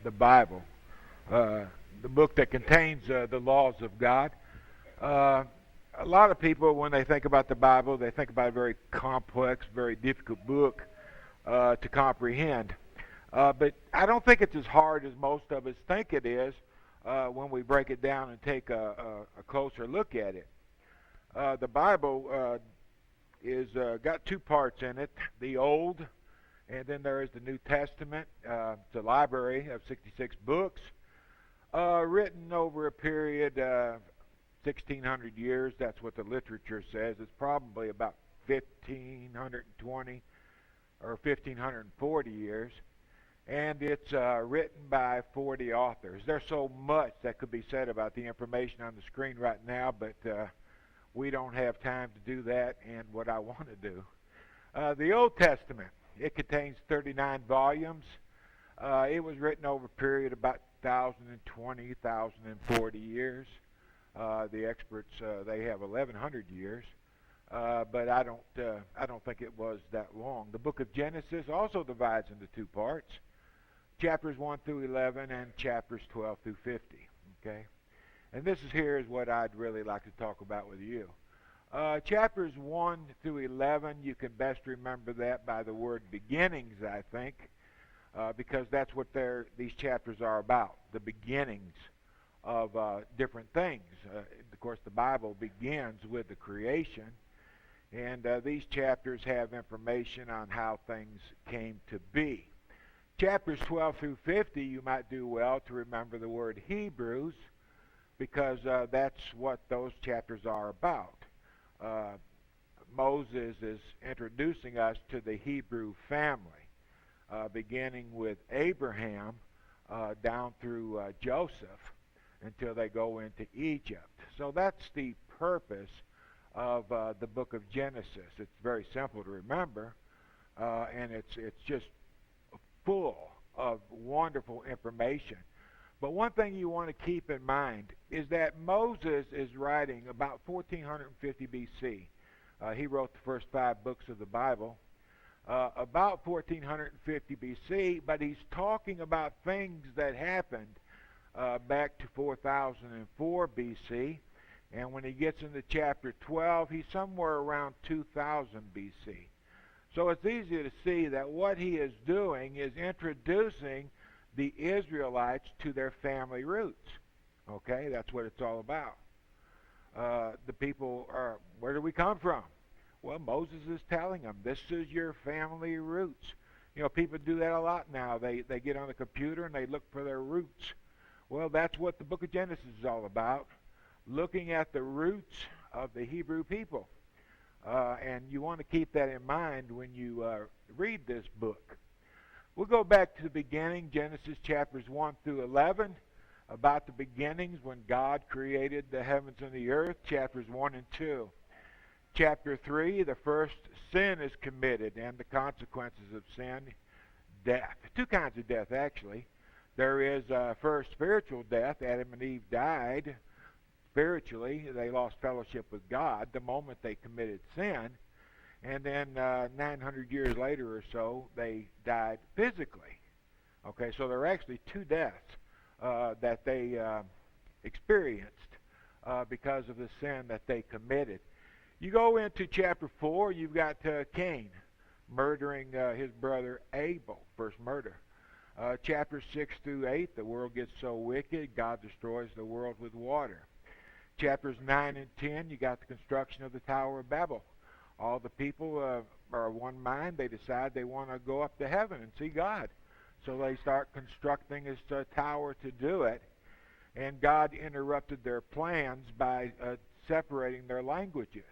the Bible, uh, the book that contains the laws of God. Uh, a lot of people, when they think about the Bible, they think about a very complex, very difficult book to comprehend. But I don't think it's as hard as most of us think it is when we break it down and take a closer look at it. The Bible is got two parts in it: the Old, and then there is the New Testament. It's a library of 66 books, written over a period of 1,600 years. That's what the literature says. It's probably about 1,520 or 1,540 years. And it's written by 40 authors. There's so much that could be said about the information on the screen right now, but we don't have time to do that and what I want to do. The Old Testament, it contains 39 volumes. It was written over a period of about 1,020, 1,040 years. The experts, they have 1,100 years. But I don't think it was that long. The book of Genesis also divides into two parts: chapters 1 through 11 and chapters 12 through 50. Okay, and this is what I'd really like to talk about with you. Chapters 1 through 11, you can best remember that by the word beginnings, I think, because that's what these chapters are about: the beginnings of different things. Of course, the Bible begins with the creation. And these chapters have information on how things came to be. Chapters 12 through 50, you might do well to remember the word Hebrews, because that's what those chapters are about. Moses is introducing us to the Hebrew family, beginning with Abraham down through Joseph until they go into Egypt. So that's the purpose of the book of Genesis. It's very simple to remember, and it's just full of wonderful information. But one thing you want to keep in mind is that Moses is writing about 1450 BC. He wrote the first 5 books of the Bible about 1450 BC, but he's talking about things that happened back to 4004 BC. And when he gets into chapter 12, he's somewhere around 2000 BC. So it's easy to see that what he is doing is introducing the Israelites to their family roots. Okay, that's what it's all about. The people are, where do we come from? Well, Moses is telling them, this is your family roots. You know, people do that a lot now. They get on the computer and they look for their roots. Well, that's what the book of Genesis is all about: looking at the roots of the Hebrew people. And you want to keep that in mind when you read this book. We'll go back to the beginning, Genesis chapters 1 through 11, about the beginnings when God created the heavens and the earth, chapters 1 and 2. Chapter 3, the first sin is committed and the consequences of sin, death. Two kinds of death, actually. There is first spiritual death. Adam and Eve died spiritually. They lost fellowship with God the moment they committed sin. And then 900 years later or so, they died physically. Okay, so there are actually two deaths that they experienced because of the sin that they committed. You go into chapter 4, you've got Cain murdering his brother Abel, first murder. Chapter 6 through 8, the world gets so wicked, God destroys the world with water. Chapters 9 and 10, you got the construction of the Tower of Babel. All the people are one mind. They decide they want to go up to heaven and see God. So they start constructing this tower to do it. And God interrupted their plans by separating their languages.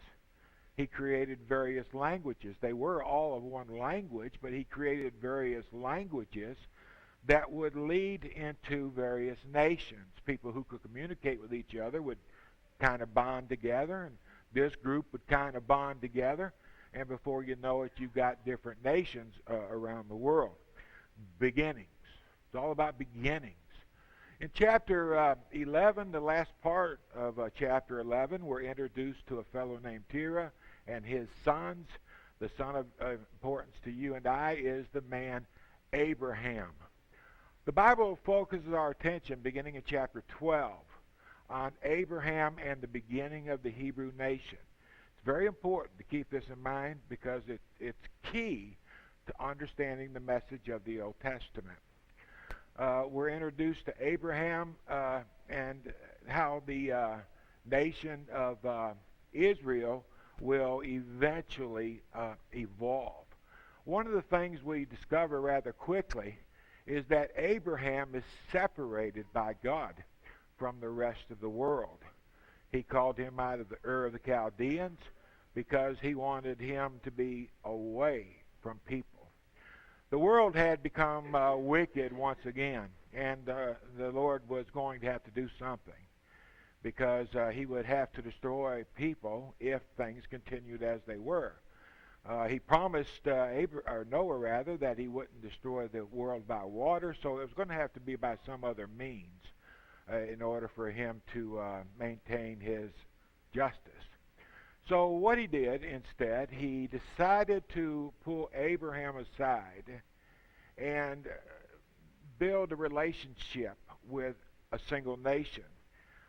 He created various languages. They were all of one language, but he created various languages that would lead into various nations. People who could communicate with each other would kind of bond together, and this group would kind of bond together, and before you know it, you've got different nations around the world. Beginnings. It's all about beginnings. In chapter 11, the last part of chapter 11, we're introduced to a fellow named Terah and his sons. The son of importance to you and I is the man Abraham. The Bible focuses our attention, beginning in chapter 12, on Abraham and the beginning of the Hebrew nation. It's very important to keep this in mind because it's key to understanding the message of the Old Testament. We're introduced to Abraham and how the nation of Israel will eventually evolve. One of the things we discover rather quickly is that Abraham is separated by God from the rest of the world. He called him out of the Ur of the Chaldeans because he wanted him to be away from people. The world had become wicked once again, and the Lord was going to have to do something because he would have to destroy people if things continued as they were. He promised Noah that he wouldn't destroy the world by water, so it was going to have to be by some other means in order for him to maintain his justice. So what he did instead, he decided to pull Abraham aside and build a relationship with a single nation.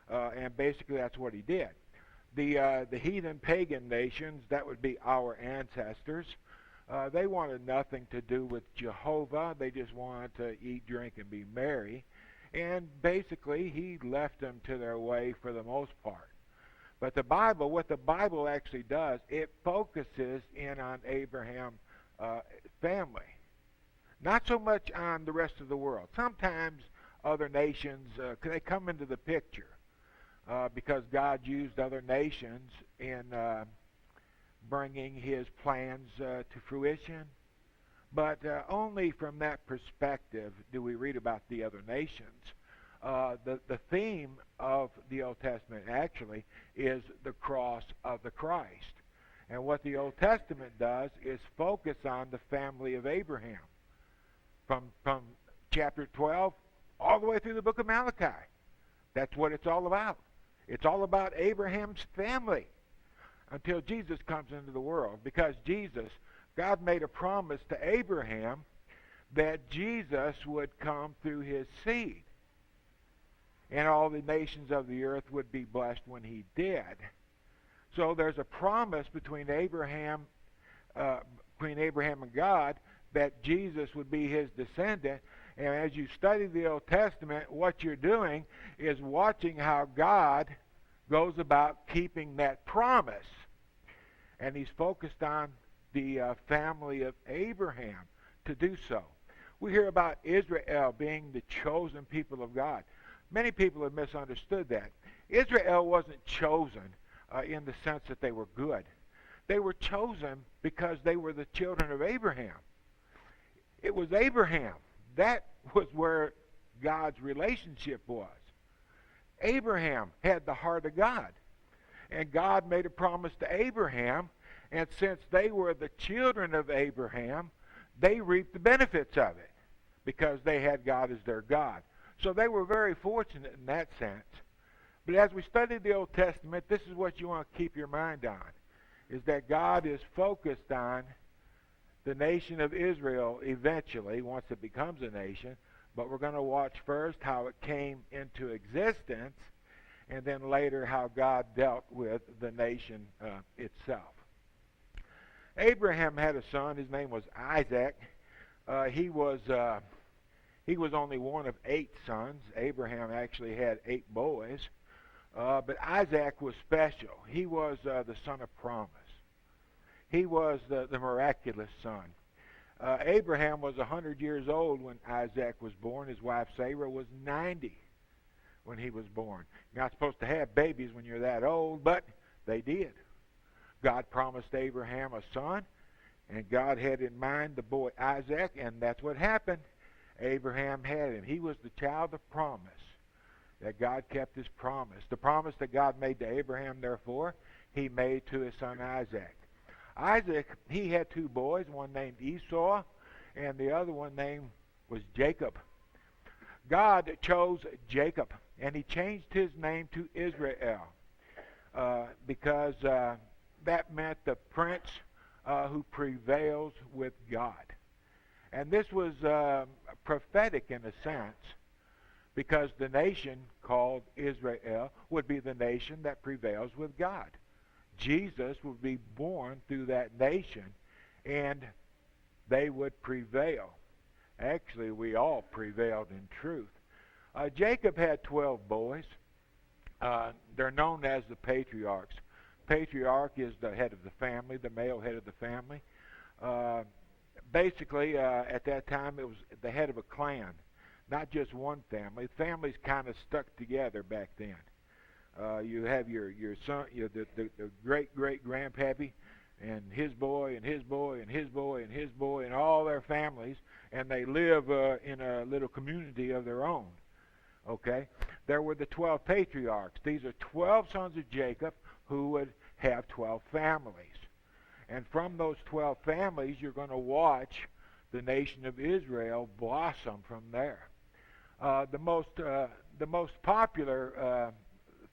And basically that's what he did. The heathen pagan nations, that would be our ancestors, they wanted nothing to do with Jehovah. They just wanted to eat, drink, and be merry. And basically he left them to their way for the most part. But the Bible, what the Bible actually does, it focuses in on Abraham's family. Not so much on the rest of the world. Sometimes other nations, they come into the picture because God used other nations in bringing his plans to fruition. But only from that perspective do we read about the other nations. The theme of the Old Testament actually is the cross of the Christ. And what the Old Testament does is focus on the family of Abraham. From chapter 12 all the way through the book of Malachi. That's what it's all about. It's all about Abraham's family until Jesus comes into the world. Because God made a promise to Abraham that Jesus would come through his seed. And all the nations of the earth would be blessed when he did. So there's a promise between Abraham and God that Jesus would be his descendant. And as you study the Old Testament, what you're doing is watching how God goes about keeping that promise. And he's focused on the family of Abraham to do so. We hear about Israel being the chosen people of God. Many people have misunderstood that. Israel wasn't chosen in the sense that they were good. They were chosen because they were the children of Abraham. It was Abraham. That was where God's relationship was. Abraham had the heart of God. And God made a promise to Abraham, and since they were the children of Abraham, they reaped the benefits of it because they had God as their God. So they were very fortunate in that sense. But as we study the Old Testament, this is what you want to keep your mind on, is that God is focused on the nation of Israel eventually, once it becomes a nation. But we're going to watch first how it came into existence, and then later how God dealt with the nation itself. Abraham had a son. His name was Isaac. He was only one of 8 sons. Abraham actually had 8 boys. But Isaac was special. He was the son of promise. He was the miraculous son. Abraham was 100 years old when Isaac was born. His wife Sarah was 90 when he was born. You're not supposed to have babies when you're that old, but they did. God promised Abraham a son, and God had in mind the boy Isaac, and that's what happened. Abraham had him. He was the child of promise, that God kept his promise. The promise that God made to Abraham, therefore, he made to his son Isaac. Isaac, he had 2 boys, one named Esau, and the other one named was Jacob. God chose Jacob, and he changed his name to Israel because that meant the prince who prevails with God. And this was prophetic in a sense, because the nation called Israel would be the nation that prevails with God. Jesus would be born through that nation, and they would prevail. Actually, we all prevailed in truth. Jacob had 12 boys. They're known as the patriarchs. Patriarch is the head of the family, the male head of the family. Basically, at that time, it was the head of a clan, not just one family. Families kind of stuck together back then. You have your son, the great grandpappy, and his boy, and his boy, and his boy, and his boy, and all their families, and they live in a little community of their own. Okay? There were the 12 patriarchs. These are 12 sons of Jacob who would have 12 families. And from those 12 families, you're going to watch the nation of Israel blossom from there. The most popular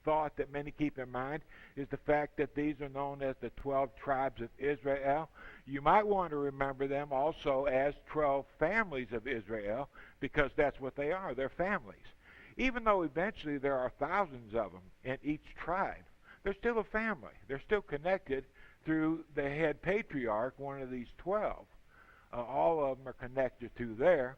thought that many keep in mind is the fact that these are known as the 12 tribes of Israel. You might want to remember them also as 12 families of Israel, because that's what they are. They're families. Even though eventually there are thousands of them in each tribe, they're still a family. They're still connected through the head patriarch, one of these 12. All of them are connected through there.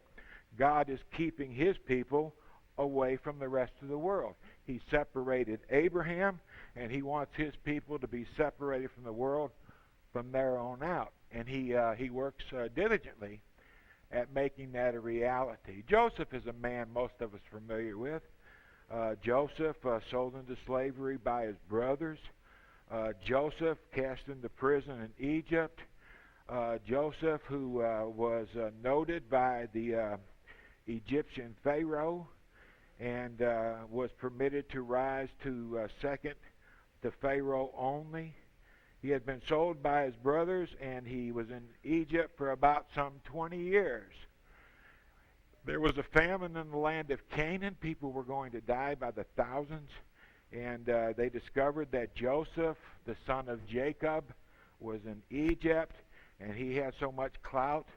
God is keeping his people away from the rest of the world. He separated Abraham, and he wants his people to be separated from the world from there on out. And he works diligently at making that a reality. Joseph is a man most of us are familiar with. Joseph sold into slavery by his brothers. Joseph cast into prison in Egypt. Joseph, who was noted by the Egyptian Pharaoh and was permitted to rise to second to Pharaoh only. He had been sold by his brothers, and he was in Egypt for about some 20 years. There was a famine in the land of Canaan. People were going to die by the thousands. And they discovered that Joseph, the son of Jacob, was in Egypt, and he had so much clout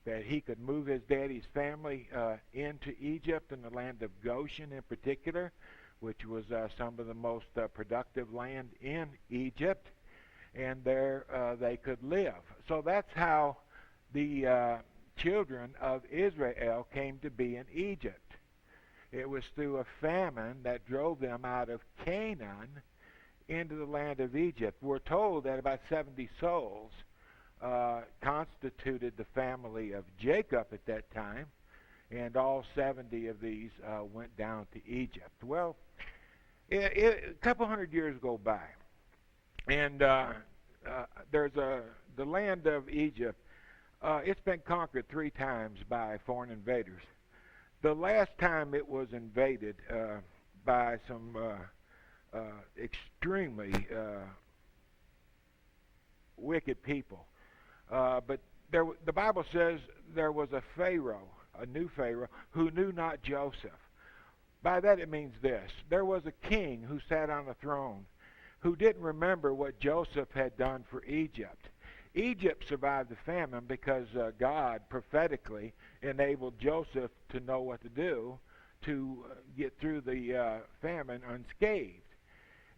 that he could move his daddy's family into Egypt, in the land of Goshen in particular, which was some of the most productive land in Egypt, and there they could live. So that's how the children of Israel came to be in Egypt. It was through a famine that drove them out of Canaan into the land of Egypt. We're told that about 70 souls constituted the family of Jacob at that time, and all 70 of these went down to Egypt. Well, a couple hundred years go by, and there's the land of Egypt. It's been conquered 3 times by foreign invaders. The last time it was invaded by some extremely wicked people. But the Bible says there was a Pharaoh, a new Pharaoh, who knew not Joseph. By that it means this. There was a king who sat on the throne who didn't remember what Joseph had done for Egypt. Egypt survived the famine because God prophetically enabled Joseph to know what to do to get through the famine unscathed.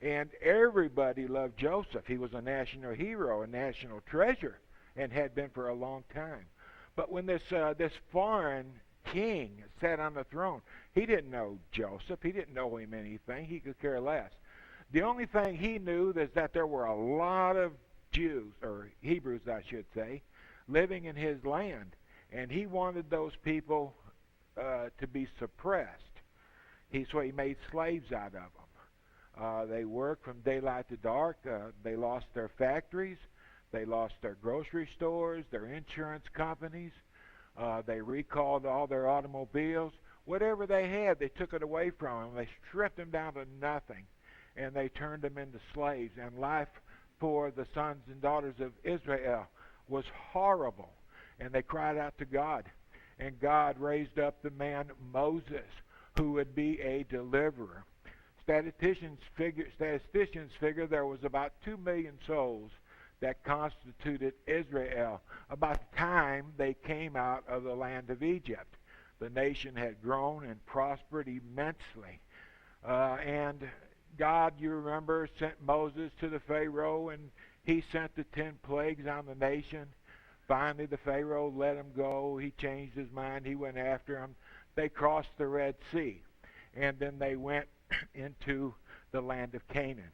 And everybody loved Joseph. He was a national hero, a national treasure, and had been for a long time. But when this foreign king sat on the throne, he didn't know Joseph. He didn't know him anything. He could care less. The only thing he knew is that there were a lot of Jews, or Hebrews I should say, living in his land, and he wanted those people to be suppressed. So he made slaves out of them. They worked from daylight to dark. They lost their factories. They lost their grocery stores, their insurance companies. They recalled all their automobiles. Whatever they had, they took it away from them. They stripped them down to nothing, and they turned them into slaves. And life for the sons and daughters of Israel was horrible, and they cried out to God, and God raised up the man Moses, who would be a deliverer. Statisticians figure there was about 2 million souls that constituted Israel about the time they came out of the land of Egypt. The nation had grown and prospered immensely. And God, you remember, sent Moses to the Pharaoh, and he sent the 10 plagues on the nation. Finally, the Pharaoh let him go. He changed his mind. He went after him. They crossed the Red Sea, and then they went into the land of Canaan.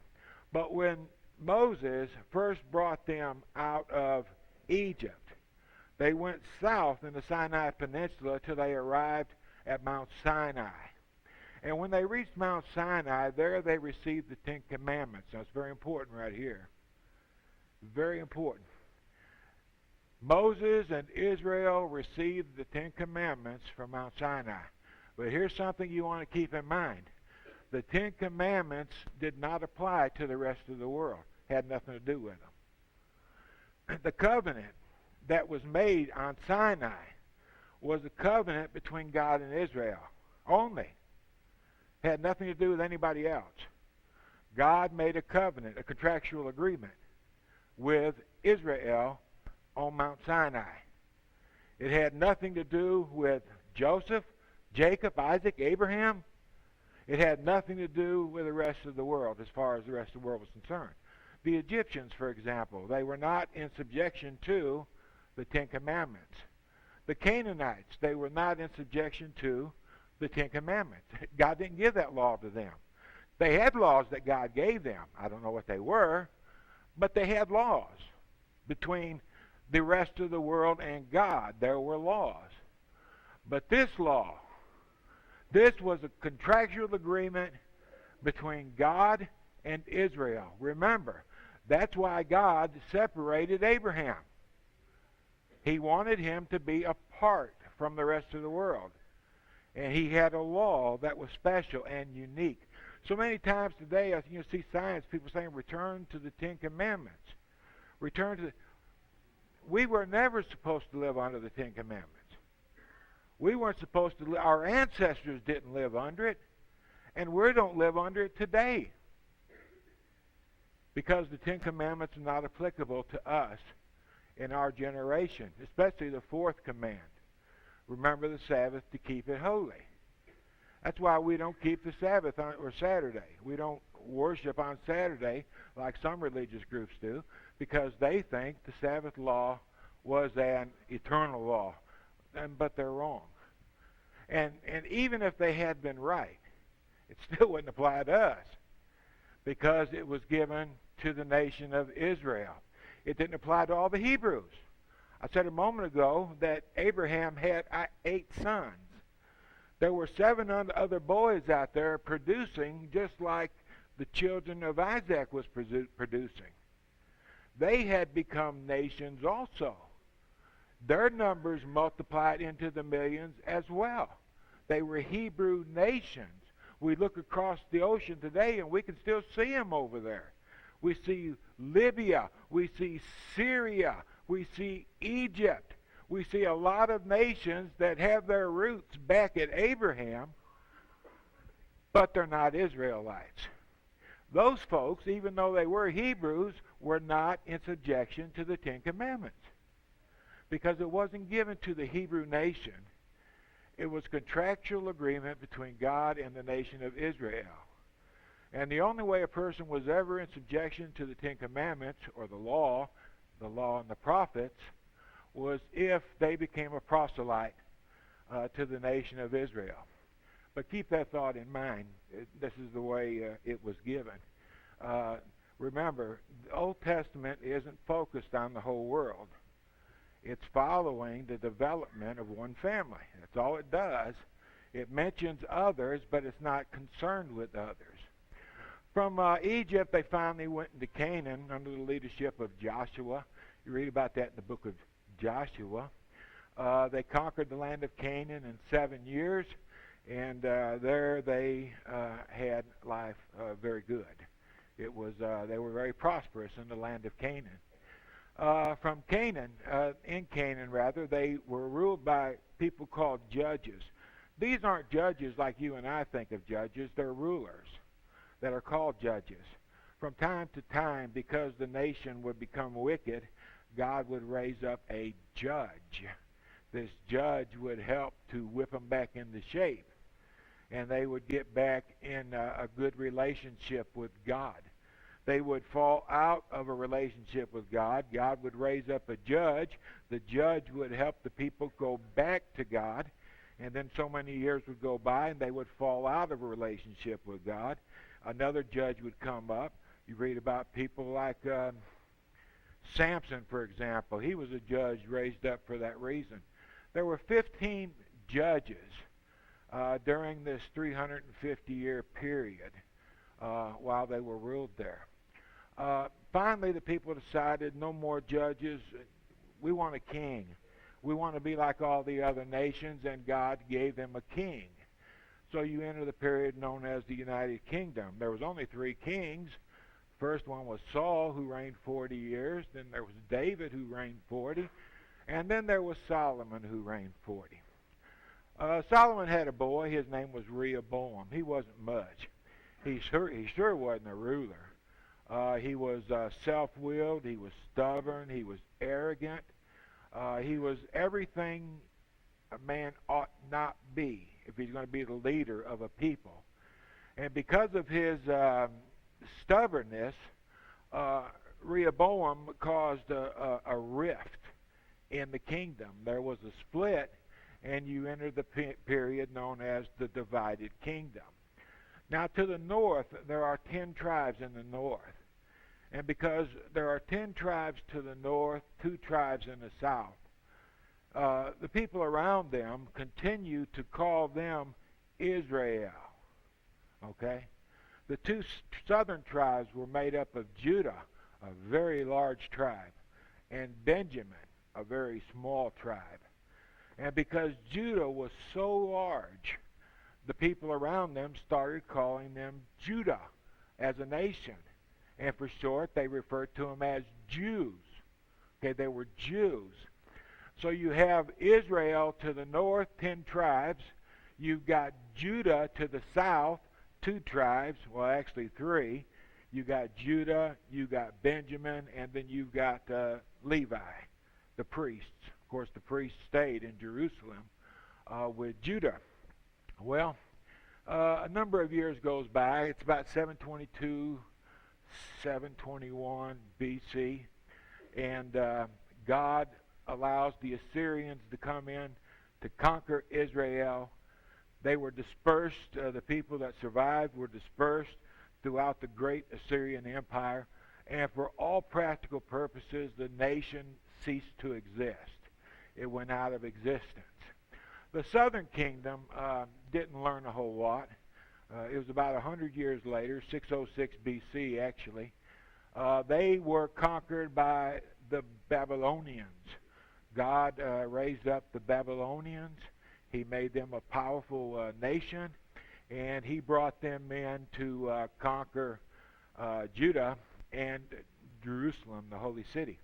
But when Moses first brought them out of Egypt, they went south in the Sinai Peninsula till they arrived at Mount Sinai. And when they reached Mount Sinai, there they received the 10 Commandments. That's very important right here. Very important. Moses and Israel received the 10 Commandments from Mount Sinai. But here's something you want to keep in mind. The 10 Commandments did not apply to the rest of the world. Had nothing to do with them. The covenant that was made on Sinai was a covenant between God and Israel only. Had nothing to do with anybody else. God made a covenant, a contractual agreement with Israel on Mount Sinai. It had nothing to do with Joseph, Jacob, Isaac, Abraham. It had nothing to do with the rest of the world as far as the rest of the world was concerned. The Egyptians, for example, they were not in subjection to the 10 Commandments. The Canaanites, they were not in subjection to the 10 Commandments. God didn't give that law to them. They had laws that God gave them. I don't know what they were, but they had laws. Between the rest of the world and God, there were laws. But this law, this was a contractual agreement between God and Israel. Remember, that's why God separated Abraham. He wanted him to be apart from the rest of the world. And he had a law that was special and unique. So many times today, you see signs, people saying, return to the 10 Commandments. Return to the... We were never supposed to live under the 10 Commandments. We weren't supposed to... Our ancestors didn't live under it. And we don't live under it today. Because the 10 Commandments are not applicable to us in our generation. Especially the 4th command. Remember the Sabbath to keep it holy. That's why we don't keep the Sabbath or Saturday. We don't worship on Saturday like some religious groups do, because they think the Sabbath law was an eternal law. But they're wrong. And even if they had been right, it still wouldn't apply to us, because it was given to the nation of Israel. It didn't apply to all the Hebrews. I said a moment ago that Abraham had 8 sons. There were 7 other boys out there producing just like the children of Isaac was producing. They had become nations also. Their numbers multiplied into the millions as well. They were Hebrew nations. We look across the ocean today and we can still see them over there. We see Libya. We see Syria. We see Egypt. We see a lot of nations that have their roots back at Abraham, but they're not Israelites. Those folks, even though they were Hebrews, were not in subjection to the 10 Commandments, because it wasn't given to the Hebrew nation. It was contractual agreement between God and the nation of Israel. And the only way a person was ever in subjection to the 10 Commandments, or the law and the prophets, was if they became a proselyte to the nation of Israel. But keep that thought in mind. This is the way it was given. Remember, the Old Testament isn't focused on the whole world. It's following the development of one family. That's all it does. It mentions others, but it's not concerned with others. From Egypt, they finally went into Canaan under the leadership of Joshua. You read about that in the book of Joshua. They conquered the land of Canaan in 7 years, and there they had life very good. It was they were very prosperous in the land of Canaan. From Canaan, in Canaan rather, they were ruled by people called judges. These aren't judges like you and I think of judges. They're rulers that are called judges. From time to time, because the nation would become wicked, God would raise up a judge. this judge would help to whip them back into shape, and they would get back in a good relationship with God. They would fall out of a relationship with God. God would raise up a judge. The judge would help the people go back to God. And then so many years would go by and they would fall out of a relationship with God. Another judge would come up. You read about people like Samson, for example. He was a judge raised up for that reason. There were 15 judges during this 350-year period while they were ruled there. Finally, the people decided no more judges. We want a king. We want to be like all the other nations, and God gave them a king. So you enter the period known as the United Kingdom. There was only 3 kings. First one was Saul, who reigned 40 years. Then there was David, who reigned 40. And then there was Solomon, who reigned 40. Solomon had a boy. His name was Rehoboam. He wasn't much. He sure wasn't a ruler. He was self-willed. He was stubborn. He was arrogant. He was everything a man ought not be if he's going to be the leader of a people. And because of his stubbornness, Rehoboam caused a rift in the kingdom. There was a split, and you enter the period known as the divided kingdom. Now to the north, there are 10 tribes in the north. And because there are 10 tribes to the north, 2 tribes in the south, the people around them continue to call them Israel. Okay? The 2 southern tribes were made up of Judah, a very large tribe, and Benjamin, a very small tribe. And because Judah was so large, the people around them started calling them Judah as a nation. And for short, they referred to them as Jews. Okay, they were Jews. So you have Israel to the north, 10 tribes. You've got Judah to the south, 2 tribes. Well, actually 3. You got Judah, you got Benjamin, and then you've got Levi, the priests. Of course, the priests stayed in Jerusalem with Judah. Well, a number of years goes by. It's about 722, 721 BC, and God allows the Assyrians to come in to conquer Israel. They were dispersed. The people that survived were dispersed throughout the great Assyrian Empire, and for all practical purposes, the nation ceased to exist. It went out of existence. The southern kingdom didn't learn a whole lot. It was about 100 years later, 606 BC actually. They were conquered by the Babylonians. God raised up the Babylonians. He made them a powerful nation, and he brought them in to conquer Judah and Jerusalem, the holy city.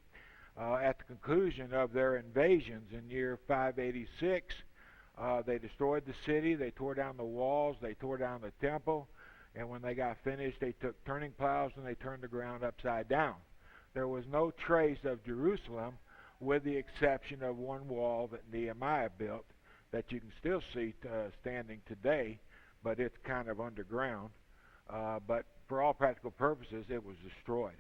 At the conclusion of their invasions in year 586, they destroyed the city, they tore down the walls, they tore down the temple, and when they got finished, they took turning plows and they turned the ground upside down. There was no trace of Jerusalem, with the exception of one wall that Nehemiah built that you can still see standing today, but it's kind of underground. But for all practical purposes, it was destroyed.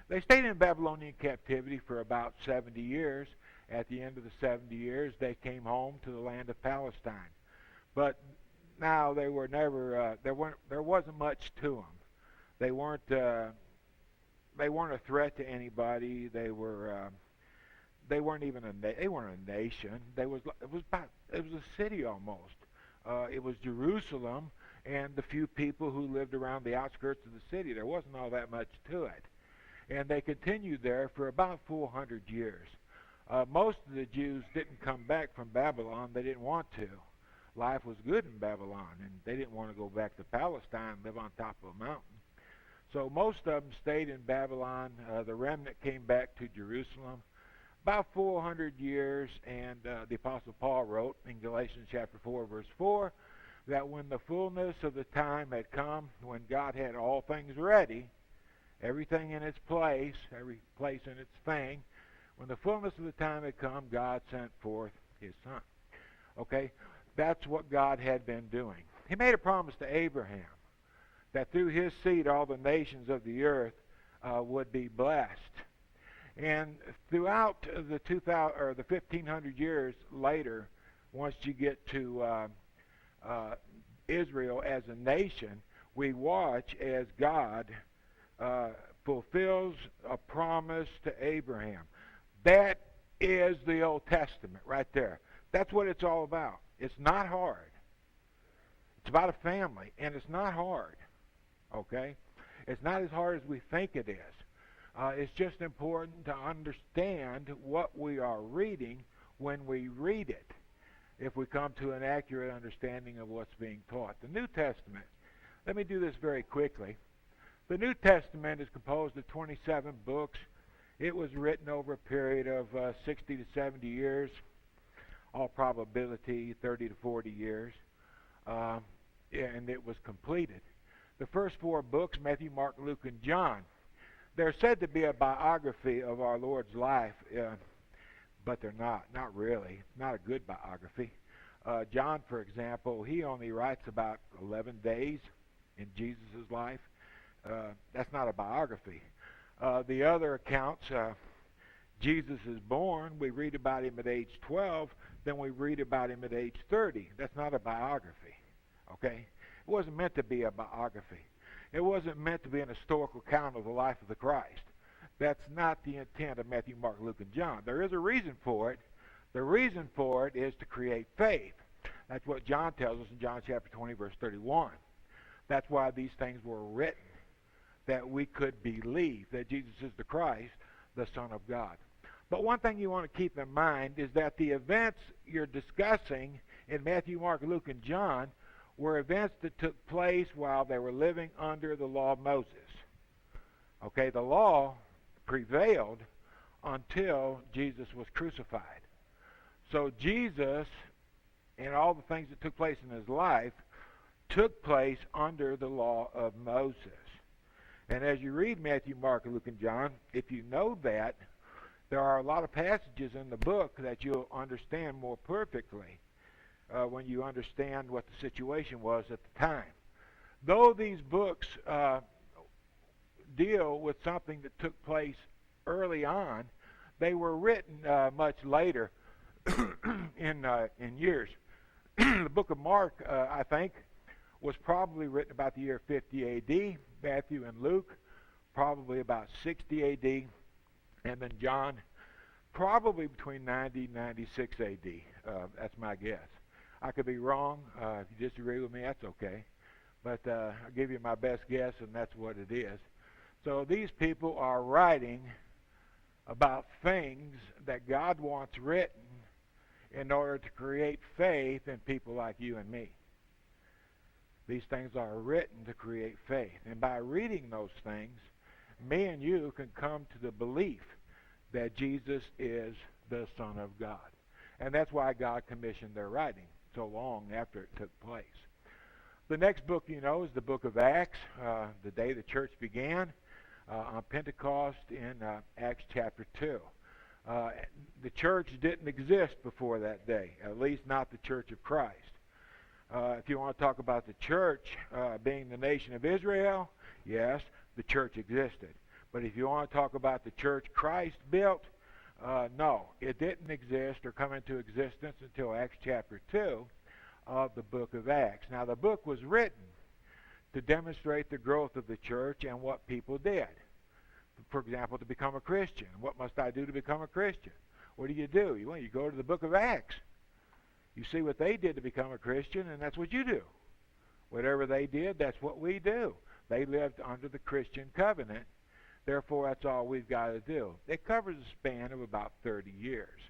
They stayed in Babylonian captivity for about 70 years. At the end of the 70 years, they came home to the land of Palestine. But now they were never. There wasn't much to them. They weren't a threat to anybody. They weren't even they weren't a nation. It was a city almost. It was Jerusalem and the few people who lived around the outskirts of the city. There wasn't all that much to it. And they continued there for about 400 years. Most of the Jews didn't come back from Babylon. They didn't want to. Life was good in Babylon, and they didn't want to go back to Palestine and live on top of a mountain. So most of them stayed in Babylon. The remnant came back to Jerusalem. About 400 years, and the Apostle Paul wrote in Galatians chapter 4, verse 4, that when the fullness of the time had come, when God had all things ready, everything in its place, every place in its thing, when the fullness of the time had come, God sent forth his son. Okay? That's what God had been doing. He made a promise to Abraham that through his seed all the nations of the earth would be blessed. And throughout the 1500 years later, once you get to Israel as a nation, we watch as God fulfills a promise to Abraham. That is the Old Testament right there. That's what it's all about. It's not hard. It's about a family, and it's not hard. Okay? It's not as hard as we think it is. It's just important to understand what we are reading when we read it, if we come to an accurate understanding of what's being taught. The New Testament, let me do this very quickly. The New Testament is composed of 27 books. It was written over a period of 60 to 70 years, all probability 30 to 40 years, and it was completed. The first four books, Matthew, Mark, Luke, and John, they're said to be a biography of our Lord's life, but they're not really. Not a good biography. John, for example, he only writes about 11 days in Jesus' life. That's not a biography. The other accounts, Jesus is born, we read about him at age 12, then we read about him at age 30. That's not a biography, okay? It wasn't meant to be a biography. It wasn't meant to be an historical account of the life of the Christ. That's not the intent of Matthew, Mark, Luke, and John. There is a reason for it. The reason for it is to create faith. That's what John tells us in John chapter 20, verse 31. That's why these things were written, that we could believe that Jesus is the Christ, the Son of God. But one thing you want to keep in mind is that the events you're discussing in Matthew, Mark, Luke, and John were events that took place while they were living under the law of Moses. Okay, the law prevailed until Jesus was crucified. So Jesus and all the things that took place in his life took place under the law of Moses. And as you read Matthew, Mark, Luke, and John, if you know that, there are a lot of passages in the book that you'll understand more perfectly when you understand what the situation was at the time. Though these books deal with something that took place early on, they were written much later in years. The book of Mark, I think, was probably written about the year 50 A.D., Matthew and Luke, probably about 60 A.D., and then John, probably between 90 and 96 A.D. That's my guess. I could be wrong. If you disagree with me, that's okay. But I'll give you my best guess, and that's what it is. So these people are writing about things that God wants written in order to create faith in people like you and me. These things are written to create faith. And by reading those things, me and you can come to the belief that Jesus is the Son of God. And that's why God commissioned their writing so long after it took place. The next book you know is the book of Acts, the day the church began on Pentecost in Acts chapter 2. The church didn't exist before that day, at least not the Church of Christ. If you want to talk about the church being the nation of Israel, yes, the church existed. But if you want to talk about the church Christ built, no, it didn't exist or come into existence until Acts chapter 2 of the book of Acts. Now, the book was written to demonstrate the growth of the church and what people did. For example, to become a Christian. What must I do to become a Christian? What do? You go to the book of Acts. You see what they did to become a Christian, and that's what you do. Whatever they did, that's what we do. They lived under the Christian covenant. Therefore, that's all we've got to do. It covers a span of about 30 years.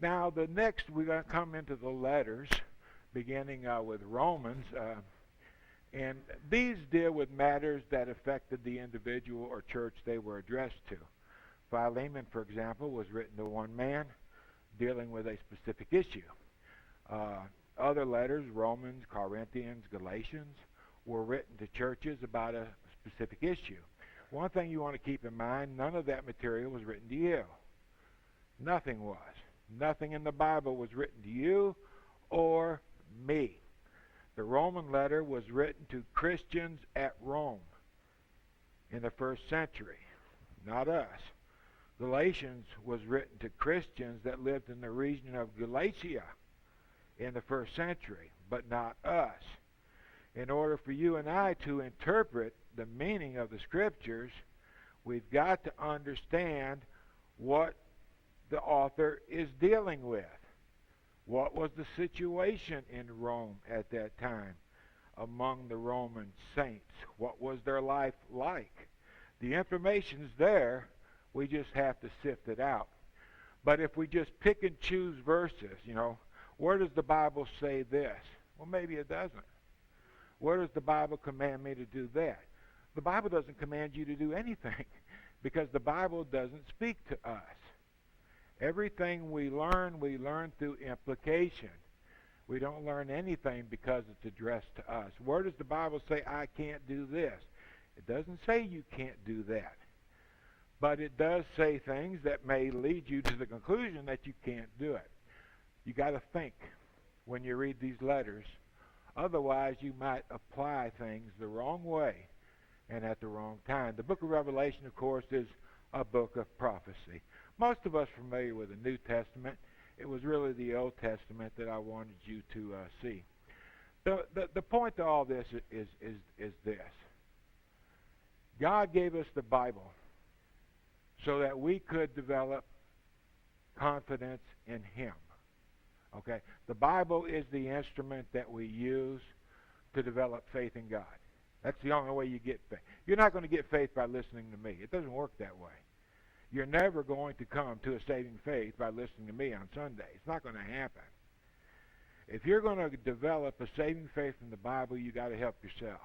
Now, the next, we're going to come into the letters, beginning with Romans. And these deal with matters that affected the individual or church they were addressed to. Philemon, for example, was written to one man dealing with a specific issue. Other letters, Romans, Corinthians, Galatians, were written to churches about a specific issue. One thing you want to keep in mind, none of that material was written to you. Nothing was. Nothing in the Bible was written to you or me. The Roman letter was written to Christians at Rome in the first century, not us. Galatians was written to Christians that lived in the region of Galatia in the first century, but not us. In order for you and I to interpret the meaning of the Scriptures, we've got to understand what the author is dealing with. What was the situation in Rome at that time among the Roman saints? What was their life like? The information's there. We just have to sift it out. But if we just pick and choose verses, where does the Bible say this? Well, maybe it doesn't. Where does the Bible command me to do that? The Bible doesn't command you to do anything because the Bible doesn't speak to us. Everything we learn through implication. We don't learn anything because it's addressed to us. Where does the Bible say, I can't do this? It doesn't say you can't do that. But it does say things that may lead you to the conclusion that you can't do it. You got to think when you read these letters. Otherwise, you might apply things the wrong way and at the wrong time. The book of Revelation, of course, is a book of prophecy. Most of us are familiar with the New Testament. It was really the Old Testament that I wanted you to see. The point to all this is this. God gave us the Bible so that we could develop confidence in Him. Okay? The Bible is the instrument that we use to develop faith in God. That's the only way you get faith. You're not going to get faith by listening to me. It doesn't work that way. You're never going to come to a saving faith by listening to me on Sunday. It's not going to happen. If you're going to develop a saving faith in the Bible, you got to help yourself.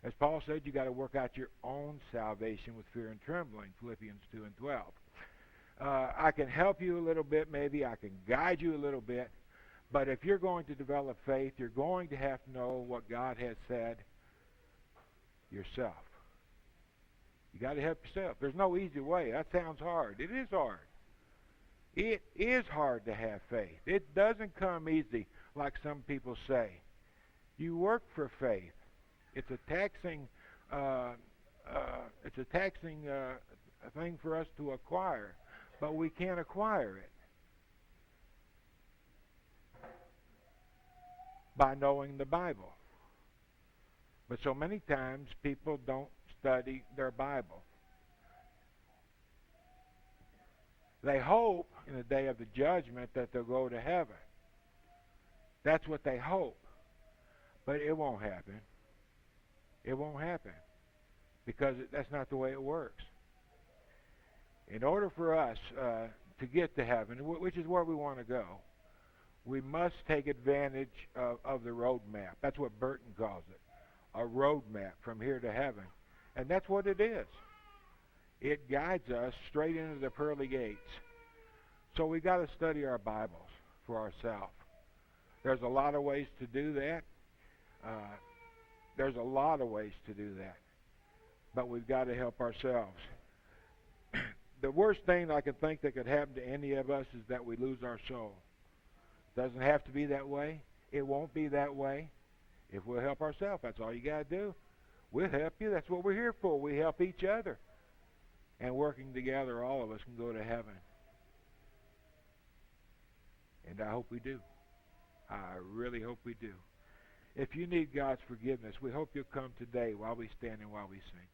As Paul said, you got to work out your own salvation with fear and trembling, Philippians 2 and 12. I can help you a little bit, maybe. I can guide you a little bit. But if you're going to develop faith, you're going to have to know what God has said yourself. You got to help yourself. There's no easy way. That sounds hard. It is hard. It is hard to have faith. It doesn't come easy like some people say. You work for faith. It's a taxing thing for us to acquire, but we can't acquire it by knowing the Bible. But so many times people don't study their Bible. They hope in the day of the judgment that they'll go to heaven. That's what they hope. But it won't happen. It won't happen because that's not the way it works. In order for us to get to heaven, which is where we want to go, we must take advantage of the roadmap. That's what Burton calls it, a roadmap from here to heaven. And that's what it is. It guides us straight into the pearly gates. So we got to study our Bibles for ourselves. There's a lot of ways to do that. But we've got to help ourselves. The worst thing I can think that could happen to any of us is that we lose our soul. Doesn't have to be that way. It won't be that way. If we'll help ourselves, that's all you got to do. We'll help you. That's what we're here for. We help each other. And working together, all of us can go to heaven. And I hope we do. I really hope we do. If you need God's forgiveness, we hope you'll come today while we stand and while we sing.